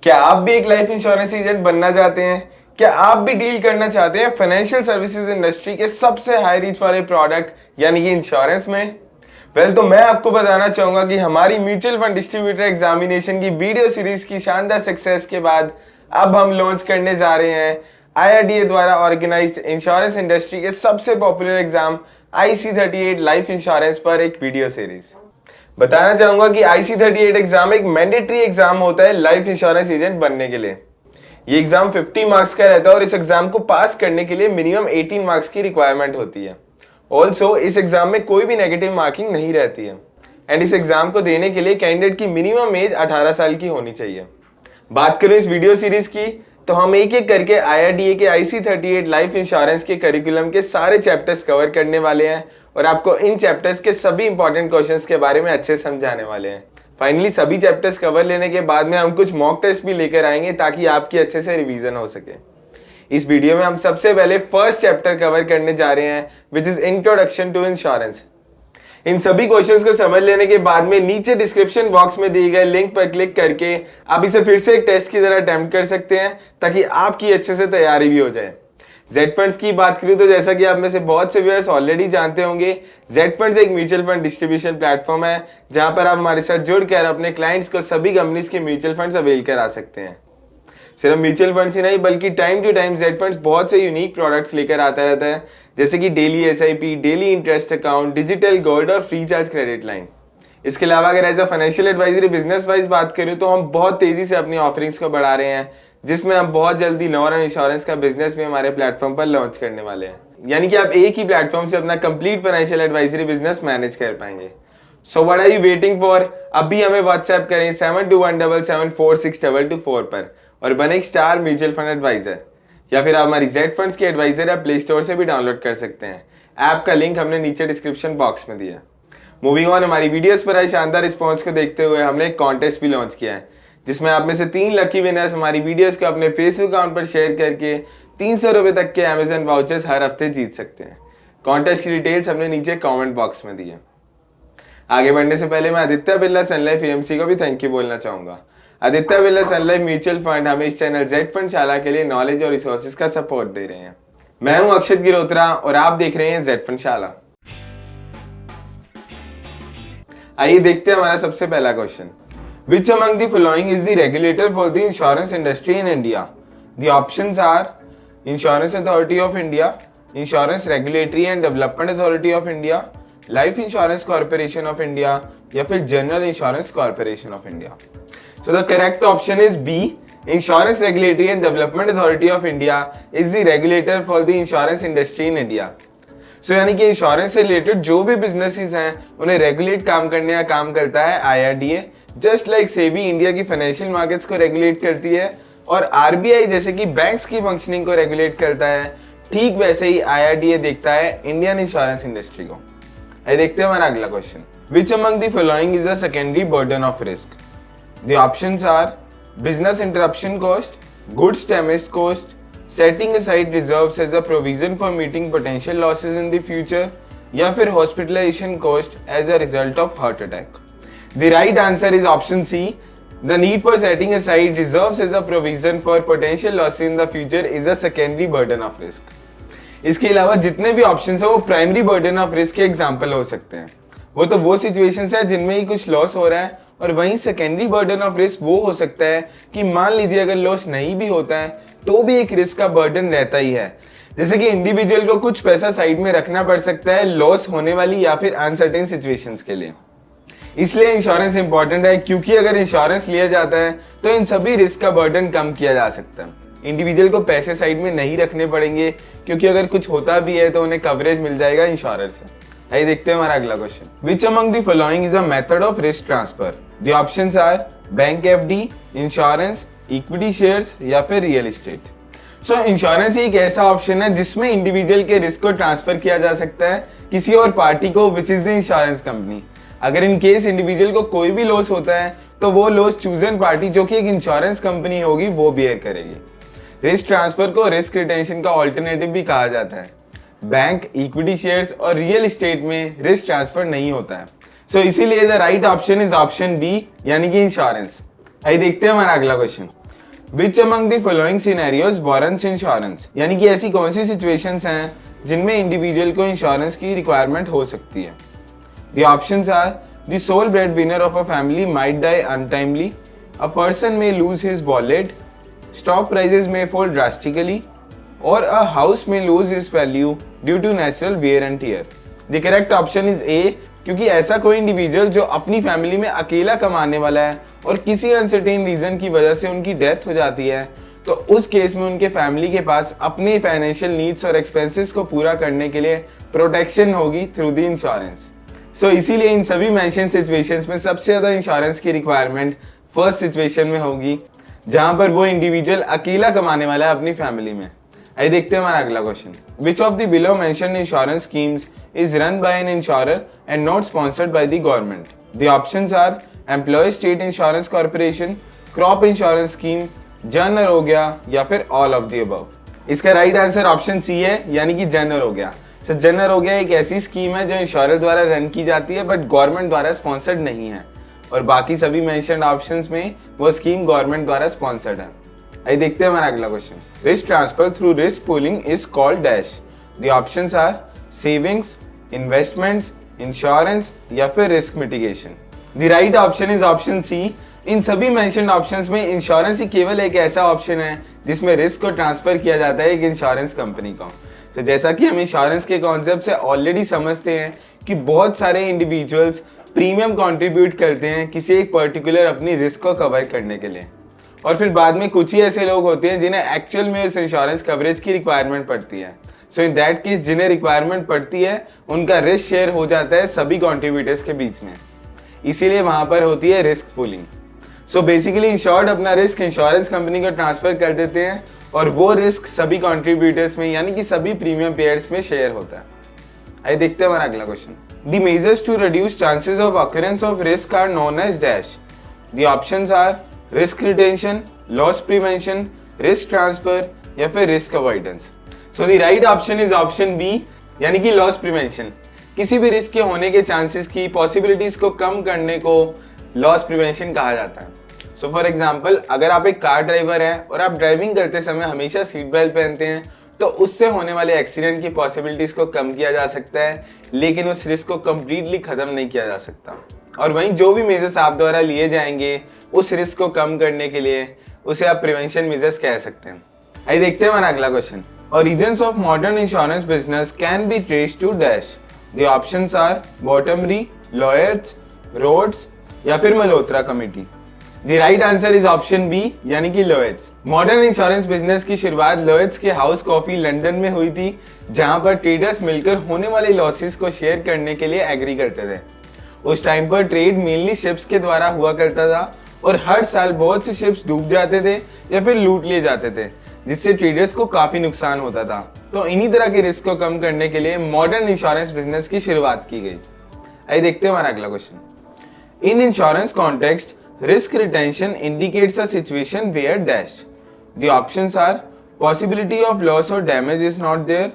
क्या आप भी एक लाइफ इंश्योरेंस एजेंट बनना चाहते हैं? क्या आप भी डील करना चाहते हैं फाइनेंशियल सर्विसेज इंडस्ट्री के सबसे हाई रीच वाले प्रोडक्ट यानी कि इंश्योरेंस में? तो मैं आपको बताना चाहूंगा कि हमारी म्यूचुअल फंड डिस्ट्रीब्यूटर एग्जामिनेशन की वीडियो सीरीज की शानदार सक्सेस के बाद अब हम लॉन्च करने जा रहे हैं IRDA द्वारा ऑर्गेनाइज्ड इंश्योरेंस इंडस्ट्री के सबसे popular exam IC38 life insurance पर एक वीडियो सीरीज। बताना चाहूंगा कि IC38 एग्जाम एक मैंडेटरी एग्जाम होता है लाइफ इंश्योरेंस एजेंट बनने के लिए। ये एग्जाम 50 मार्क्स का रहता है और इस एग्जाम को पास करने के लिए मिनिमम 18 मार्क्स की रिक्वायरमेंट होती है। ऑल्सो इस एग्जाम में कोई भी नेगेटिव मार्किंग नहीं रहती है एंड इस एग्जाम को देने के लिए कैंडिडेट की मिनिमम एज 18 साल की होनी चाहिए। बात करें इस वीडियो सीरीज की तो हम एक एक करके IRDA के IC38 लाइफ इंश्योरेंस के करिकुलम के सारे चैप्टर्स कवर करने वाले हैं और आपको इन चैप्टर्स के सभी इंपॉर्टेंट क्वेश्चंस के बारे में अच्छे समझाने वाले हैं। फाइनली सभी चैप्टर्स कवर लेने के बाद में हम कुछ मॉक टेस्ट भी लेकर आएंगे ताकि आपकी अच्छे से रिवीजन हो सके। इस वीडियो में हम सबसे पहले फर्स्ट चैप्टर कवर करने जा रहे हैं which is introduction to insurance. इन सभी क्वेश्चंस को समझ लेने के बाद में नीचे डिस्क्रिप्शन बॉक्स में दिए गए लिंक पर क्लिक करके आप इसे फिर से एक टेस्ट की तरह अटेम्प्ट कर सकते हैं ताकि आपकी अच्छे से तैयारी भी हो जाए। जेड फंड्स की बात करूं तो जैसा कि आप में से बहुत से व्यूअर्स ऑलरेडी जानते होंगे, जेड फंड्स एक म्यूचुअल फंड डिस्ट्रीब्यूशन प्लेटफॉर्म है जहां पर आप हमारे साथ जुड़कर अपने क्लाइंट्स को सभी कंपनीज के म्यूचुअल फंड्स अवेल करा सकते हैं। सिर्फ म्यूचुअल फंड्स ही नहीं बल्कि time to time Z funds बहुत से यूनिक प्रोडक्ट्स लेकर आता रहता है जैसे कि daily SIP, daily interest account, digital gold और फ्री चार्ज क्रेडिट लाइन। इसके अलावा अगर as a financial advisory business wise बात करूं तो हम बहुत तेजी से अपनी ऑफरिंग्स को बढ़ा रहे हैं जिसमें हम बहुत जल्दी लॉ और इंश्योरेंस का बिजनेस भी हमारे प्लेटफॉर्म पर लॉन्च करने वाले हैं। यानी कि आप एक ही प्लेटफॉर्म से अपना complete financial advisory business manage कर पाएंगे। So what are you waiting for? अभी हमें व्हाट्सएप करें 7217746224 पर और बने एक स्टार म्यूचुअल फंड एडवाइजर, या फिर आप हमारी जेड फंड्स के एडवाइजर ऐप प्ले स्टोर से भी डाउनलोड कर सकते हैं। ऐप का लिंक हमने नीचे डिस्क्रिप्शन बॉक्स में दिया। मूविंग ऑन, हमारी वीडियोस पर आए शानदार रिस्पॉन्स को देखते हुए हमने एक कॉन्टेस्ट भी लॉन्च किया है जिसमें आप में से 3 लकी विनर्स हमारी वीडियोस को अपने फेसबुक अकाउंट पर शेयर करके 300 रुपए तक के Amazon वाउचर्स हर हफ्ते जीत सकते हैं। कॉन्टेस्ट की डिटेल्स हमने नीचे कमेंट बॉक्स में दी है। आगे बढ़ने से पहले मैं आदित्य बिरला सन लाइफ AMC को भी थैंक यू बोलना चाहूंगा। आदित्य बिरला सन लाइफ म्यूचुअल फंड हमें इस चैनल जेड फंड शाला के लिए नॉलेज और रिसोर्सेज का सपोर्ट दे रहे हैं। मैं हूं अक्षत गिरोत्रा और आप देख रहे हैं जेड फंड शाला। आइए देखते हैं हमारा सबसे पहला question. Which among the following is the regulator for the insurance industry in India? The options are Insurance Authority of India, Insurance Regulatory and Development Authority of India, Life Insurance Corporation of India या फिर General Insurance Corporation of India. So the correct option is B. Insurance Regulatory and Development Authority of India is the regulator for the insurance industry in India. So यानी कि insurance से related जो भी businesses हैं उन्हें regulate काम करने का काम करता है IRDA। Just like SEBI India की फाइनेंशियल मार्केट्स को रेगुलेट करती है और RBI जैसे कि बैंक्स की फंक्शनिंग को रेगुलेट करता है, ठीक वैसे ही IRDA देखता है इंडियन इंश्योरेंस इंडस्ट्री को। आइए देखते हैं हमारा अगला question. Which among the following is a secondary burden of risk? The options are business interruption cost, goods damage cost, setting aside reserves as a provision for meeting potential losses in the future या फिर hospitalization cost as a result of heart attack. The right answer is option C. The need for setting aside reserves as a provision for potential losses in the future is a secondary burden of risk. इसके अलावा जितने भी options है वो primary burden of risk के example हो सकते हैं। वो सिचुएशंस है जिनमें ही कुछ लॉस हो रहा है और वहीं सेकेंडरी बर्डन ऑफ रिस्क वो हो सकता है कि मान लीजिए अगर लॉस नहीं भी होता है तो भी एक रिस्क का बर्डन रहता ही है। जैसे कि इंडिविजुअल को कुछ पैसा साइड में रखना पड़ सकता है लॉस होने वाली या फिर अनसर्टेन सिचुएशंस के लिए। इसलिए इंश्योरेंस इंपॉर्टेंट है क्योंकि अगर इंश्योरेंस लिया जाता है तो इन सभी रिस्क का बर्डन कम किया जा सकता है। इंडिविजुअल को पैसे साइड में नहीं रखने पड़ेंगे क्योंकि अगर कुछ होता भी है तो उन्हें कवरेज मिल जाएगा इंश्योरर से। आइए देखते हैं हमारा अगला question. Which among the following is a method of risk transfer? The options are bank FD, insurance, equity shares या फिर रियल एस्टेट। सो इंश्योरेंस एक ऐसा ऑप्शन है जिसमें इंडिविजुअल के रिस्क को ट्रांसफर किया जा सकता है किसी और पार्टी को which is the insurance company. अगर इन केस इंडिविजुअल को कोई भी लॉस होता है तो वो लॉस चूजन पार्टी जो कि एक इंश्योरेंस कंपनी होगी वो बियर करेगी। रिस्क ट्रांसफर को रिस्क रिटेंशन का ऑल्टरनेटिव भी कहा जाता है। बैंक, इक्विटी शेयर्स और रियल एस्टेट में रिस्क ट्रांसफर नहीं होता है। सो इसीलिए the right option is option B यानी कि इंश्योरेंस। आइए देखते हैं हमारा अगला question. Which among the following scenarios warrants insurance, यानी कि ऐसी कौन सी सिचुएशंस हैं जिनमें इंडिविजुअल को इंश्योरेंस की रिक्वायरमेंट हो सकती है। The options are the sole breadwinner of a family might die untimely, a person may lose his wallet, stock prices may fall drastically, और a house may lose his value due to natural wear and tear. The correct option is A, क्योंकि ऐसा कोई individual जो अपनी family में अकेला कमाने वाला है और किसी अनसर्टेन रीजन की वजह से उनकी डेथ हो जाती है, तो उस केस में उनके फैमिली के पास अपने फाइनेंशियल नीड्स और एक्सपेंसेस को पूरा करने के लिए प्रोटेक्शन होगी थ्रू द इंश्योरेंस। सो इसीलिए इन सभी मेंशन सिचुएशंस में सबसे ज्यादा इंश्योरेंस की रिक्वायरमेंट फर्स्ट सिचुएशन में होगी, जहां पर वो इंडिविजुअल अकेला कमाने वाला है अपनी फैमिली में। आइए देखते हैं हमारा अगला question. Which of the below mentioned insurance schemes is run by an insurer and not sponsored by the government? The options are Employee State Insurance Corporation, Crop Insurance Scheme, Jan Arogya या फिर all of the above। इसका right answer option C है, यानी कि जन आरोग्य। तो जन आरोग्य एक ऐसी scheme है जो इंश्योरर द्वारा रन की जाती है बट गवर्नमेंट द्वारा स्पॉन्सर्ड नहीं है, और बाकी सभी मेंशन्ड ऑप्शंस में वो स्कीम गवर्नमेंट द्वारा स्पॉन्सर्ड है। आइए देखते हैं हमारा अगला question. Risk transfer through risk pooling is called dash. The options are savings, investments, insurance या फिर risk mitigation. The right option is option C. इन सभी मेंशन्ड ऑप्शंस में इंश्योरेंस ही केवल एक ऐसा ऑप्शन है जिसमें रिस्क को ट्रांसफर किया जाता है एक इंश्योरेंस कंपनी को। तो जैसा कि हम इंश्योरेंस के कॉन्सेप्ट से ऑलरेडी समझते हैं कि बहुत सारे इंडिविजुअल्स प्रीमियम कंट्रीब्यूट करते हैं किसी एक पर्टिकुलर अपनी रिस्क को कवर करने के लिए, और फिर बाद में कुछ ही ऐसे लोग होते हैं जिन्हें एक्चुअल में उस इंश्योरेंस कवरेज की रिक्वायरमेंट पड़ती है। सो इन दैट केस जिन्हें रिक्वायरमेंट पड़ती है उनका रिस्क शेयर हो जाता है सभी कंट्रीब्यूटर्स के बीच में, इसीलिए वहां पर होती है risk pooling. So basically insured अपना रिस्क इंश्योरेंस कंपनी को ट्रांसफर कर देते हैं और वो रिस्क सभी कंट्रीब्यूटर्स में यानी कि सभी प्रीमियम पेयर्स में शेयर होता है। आइए देखते हैं हमारा अगला question. The measures to reduce chances of occurrence of risk are known as dash. The options are risk retention, loss prevention, risk transfer या फिर risk avoidance. So the right option is option B, यानी कि loss prevention. किसी भी risk के होने के chances की पॉसिबिलिटीज को कम करने को लॉस प्रिवेंशन कहा जाता है। सो फॉर एग्जांपल, अगर आप एक कार ड्राइवर हैं और आप ड्राइविंग करते समय हमेशा सीट बेल्ट पहनते हैं तो उससे होने वाले एक्सीडेंट की पॉसिबिलिटीज को कम किया जा सकता है, लेकिन उस रिस्क को कंप्लीटली खत्म नहीं किया जा सकता। और वहीं जो भी मेजर्स आप द्वारा लिए जाएंगे उस रिस्क को कम करने के लिए उसे आप प्रिवेंशन मेजर्स कह सकते हैं। आइए देखते हैं हमारा अगला question. Origins of modern insurance business can be traced to dash. The options are Bottomry, Lloyds, Rhodes या फिर Malhotra committee. The right answer is option B, यानी कि Lloyds। मॉडर्न इंश्योरेंस बिजनेस की शुरुआत Lloyds के हाउस कॉफी लंदन में हुई थी, जहां पर ट्रेडर्स मिलकर होने वाले लॉसेस को शेयर करने के लिए एग्री करते थे। उस टाइम पर ट्रेड मेनली शिप्स के द्वारा हुआ करता था और हर साल बहुत से शिप्स डूब जाते थे या फिर लूट लिए जाते थे, जिससे ट्रेडर्स को काफी नुकसान होता था। तो इन्हीं तरह के रिस्क को कम करने के लिए मॉडर्न इंश्योरेंस बिजनेस की शुरुआत की गई। आइए देखते हैं हमारा अगला question. In insurance context risk retention indicates a situation where dash. The options are possibility of loss और damage is not there,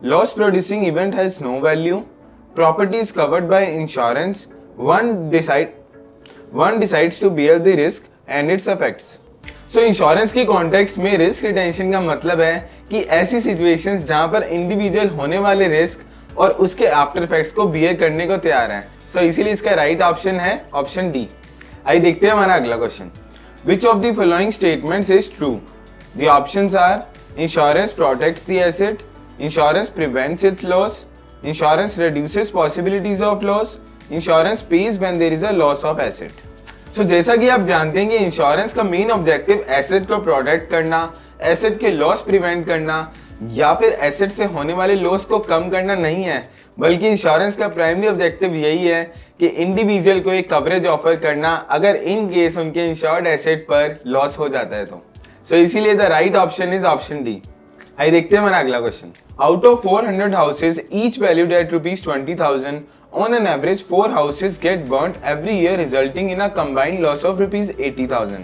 loss producing event has no value, property is covered by insurance, one decides to bear the risk and its effects. So insurance के context में risk retention का मतलब है कि ऐसी situations जहां पर इंडिविजुअल होने वाले रिस्क और उसके आफ्टर इफेक्ट्स को बियर करने को तैयार है। सो इसीलिए इसका राइट ऑप्शन है ऑप्शन डी। आइए देखते हैं हमारा अगला question. Which of the following statements is true? The options are insurance protects the asset, insurance prevents its loss, insurance reduces possibilities of loss, insurance pays when there is a loss of asset. So जैसा कि आप जानते हैं कि insurance का main objective asset को protect करना, asset के लॉस प्रिवेंट करना या फिर एसेट से होने वाले लॉस को कम करना नहीं है, बल्कि इंश्योरेंस का प्राइमरी ऑब्जेक्टिव यही है कि इंडिविजुअल को एक कवरेज ऑफर करना अगर इन केस उनके इंश्योर्ड एसेट पर लॉस हो जाता है तो। सो इसीलिए the right option is option D. आइए देखते हैं हमारा अगला question. Out of 400 houses each valued at ₹20,000, on an average 4 houses get burnt every year resulting in a combined loss of ₹80,000.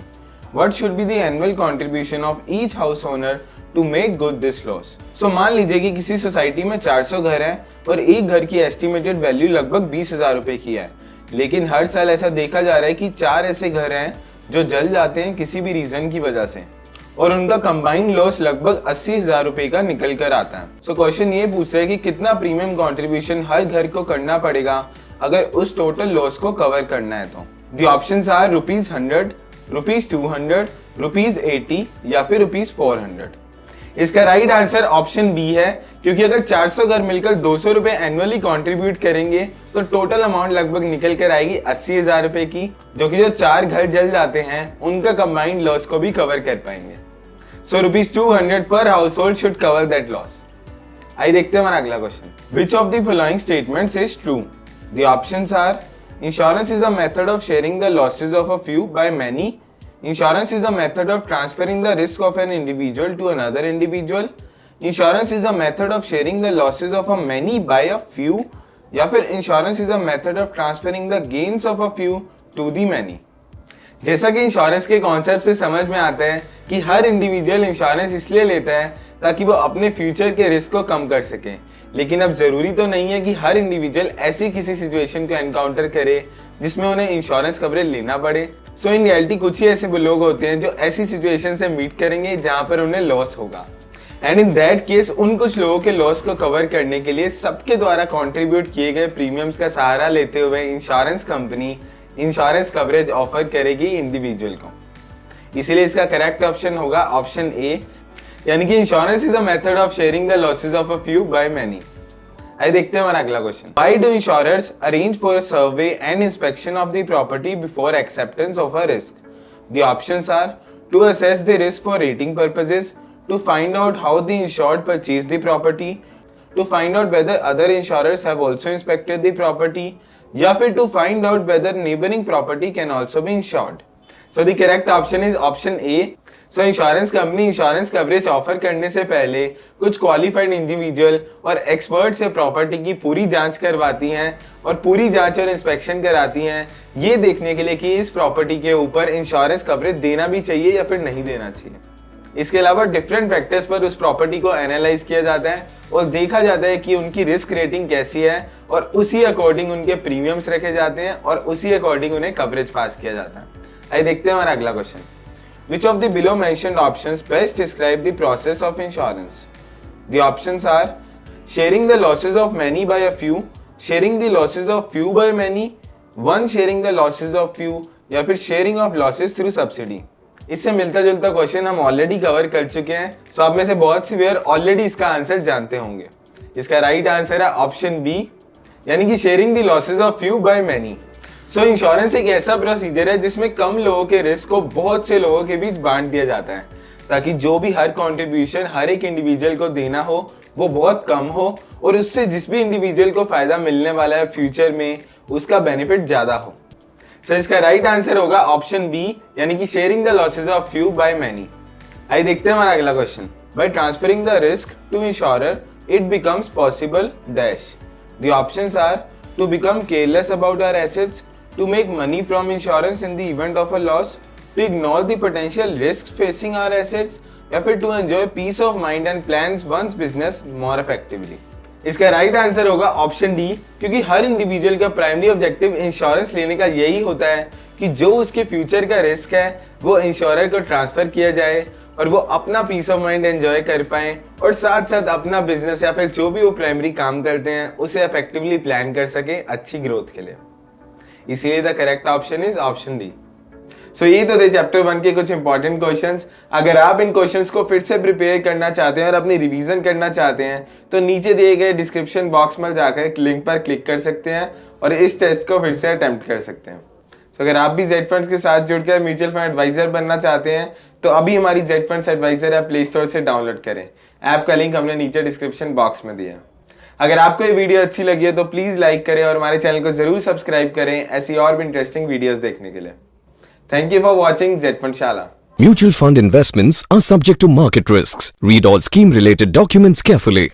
What should be the annual contribution of each house owner to make good this loss? So मान लीजिए कि किसी society में 400 घर हैं और एक घर की एस्टिमेटेड वैल्यू लगभग 20,000 रुपए की है, लेकिन हर साल ऐसा देखा जा रहा है कि 4 ऐसे घर हैं जो जल जाते हैं किसी भी रीजन की वजह से, और उनका कंबाइंड लॉस लगभग 80,000 रुपए का निकल कर आता है। सो क्वेश्चन ये पूछ रहा है कि कितना प्रीमियम कंट्रीब्यूशन हर घर को करना पड़ेगा अगर उस टोटल लॉस को कवर करना है तो। दी ऑप्शंस आर ₹100, ₹200, ₹80 या फिर ₹400। इसका राइट आंसर ऑप्शन बी है, क्योंकि अगर 400 घर मिलकर 200 रुपए एनुअली कंट्रीब्यूट करेंगे तो टोटल अमाउंट लगभग निकल कर आएगी 80,000 रुपए की, जो कि जो 4 घर जल जाते हैं उनका कंबाइंड लॉस को भी कवर कर पाएंगे। सो ₹200 पर household should cover that loss. आइए देखते हैं हमारा अगला question. Which of the following statements is true? The options are insurance is a method of sharing the losses of a few by many. Insurance is a method of transferring the risk of an individual to another individual. Insurance is a method of sharing the losses of a many by a few. या फिर insurance is a method of transferring the gains of a few to the many. जैसा कि insurance के concept से समझ में आता है कि हर इंडिविजुअल इंश्योरेंस इसलिए लेता है ताकि वो अपने फ्यूचर के रिस्क को कम कर सके, लेकिन अब जरूरी तो नहीं है कि हर इंडिविजुअल ऐसी किसी सिचुएशन को एनकाउंटर करे जिसमें उन्हें इंश्योरेंस कवरेज लेना पड़े। सो इन रियलिटी कुछ ही ऐसे लोग होते हैं जो ऐसी सिचुएशन से मीट करेंगे जहां पर उन्हें लॉस होगा, एंड इन दैट केस उन कुछ लोगों के लॉस को कवर करने के लिए सबके द्वारा कंट्रीब्यूट किए गए प्रीमियम्स का सहारा लेते हुए insurance company insurance coverage offer करेगी इंडिविजुअल को। इसीलिए इसका करेक्ट ऑप्शन होगा ऑप्शन ए, यानी कि insurance is a method of sharing the losses of a few by many. आइए देखते हैं हमारा अगला question. Why do insurers arrange for a survey and inspection of the property before acceptance of a risk? The options are to assess the risk for rating purposes, to find out how the insured purchased the property, to find out whether other insurers have also inspected the property, या फिर to find out whether neighboring property can also be insured. So the correct option is option A. So insurance company insurance coverage offer करने से पहले कुछ qualified individual और expert से property की पूरी जांच करवाती हैं और पूरी जांच और इंस्पेक्शन कराती हैं, ये देखने के लिए कि इस प्रॉपर्टी के ऊपर इंश्योरेंस कवरेज देना भी चाहिए या फिर नहीं देना चाहिए। इसके अलावा डिफरेंट फैक्टर्स पर उस प्रॉपर्टी को एनालाइज किया जाता है और देखा जाता है कि उनकी रिस्क रेटिंग कैसी है, और उसी अकॉर्डिंग उनके प्रीमियम्स रखे जाते हैं और उसी अकॉर्डिंग उन्हें कवरेज पास किया जाता है। आइए देखते हैं हमारा अगला question. Which of the below mentioned options best describe the process of insurance? The options are sharing the losses of many by a few, sharing the losses of few by many, one sharing the losses of few, या फिर sharing of losses through subsidy। इससे मिलता जुलता question हम already cover कर चुके हैं, सो आप में से बहुत से व्यूअर ऑलरेडी इसका आंसर जानते होंगे। इसका राइट आंसर है ऑप्शन बी, यानी कि sharing the losses of few by many. So insurance एक ऐसा प्रोसीजर है जिसमें कम लोगों के रिस्क को बहुत से लोगों के बीच बांट दिया जाता है, ताकि जो भी हर कंट्रीब्यूशन हर एक इंडिविजुअल को देना हो वो बहुत कम हो और उससे जिस भी इंडिविजुअल को फायदा मिलने वाला है फ्यूचर में उसका बेनिफिट ज्यादा हो। सो इसका राइट आंसर होगा ऑप्शन बी, यानी कि sharing the losses of few by many. आइए देखते हैं हमारा अगला question. By transferring the risk to insurer it becomes possible dash. The options are to become careless about our assets, to make money from insurance in the event of a loss, to ignore the potential risks facing our assets, या फिर to enjoy peace of mind and plans one's business more effectively। इसका right answer होगा option D, क्योंकि हर individual का primary objective insurance लेने का यही होता है कि जो उसके फ्यूचर का रिस्क है वो इंश्योरर को ट्रांसफर किया जाए और वो अपना पीस ऑफ माइंड एंजॉय कर पाए और साथ साथ अपना बिजनेस या फिर जो भी वो प्राइमरी काम करते हैं उसे इफेक्टिवली प्लान कर सके अच्छी ग्रोथ के लिए। इसीलिए the correct option is option D. So ये तो थे चैप्टर 1 के कुछ इंपॉर्टेंट क्वेश्चंस। अगर आप इन क्वेश्चंस को फिर से प्रिपेयर करना चाहते हैं और अपनी रिवीजन करना चाहते हैं तो नीचे दिए गए डिस्क्रिप्शन बॉक्स में जाकर लिंक पर क्लिक कर सकते हैं और इस टेस्ट को फिर से अटेम्प्ट कर सकते हैं। तो अगर आप भी जेड फंड्स के साथ जुड़कर म्यूचुअल फंड एडवाइजर बनना चाहते हैं तो अभी हमारी Z funds advisor app Play Store से डाउनलोड करें। ऐप का लिंक हमने नीचे डिस्क्रिप्शन बॉक्स में दिया है। अगर आपको ये वीडियो अच्छी लगी है तो प्लीज लाइक करें और हमारे चैनल को जरूर सब्सक्राइब करें ऐसी और भी इंटरेस्टिंग वीडियोस देखने के लिए। Thank you for watching Z fund शाला। Mutual fund investments are subject to market risks. Read all scheme related documents carefully.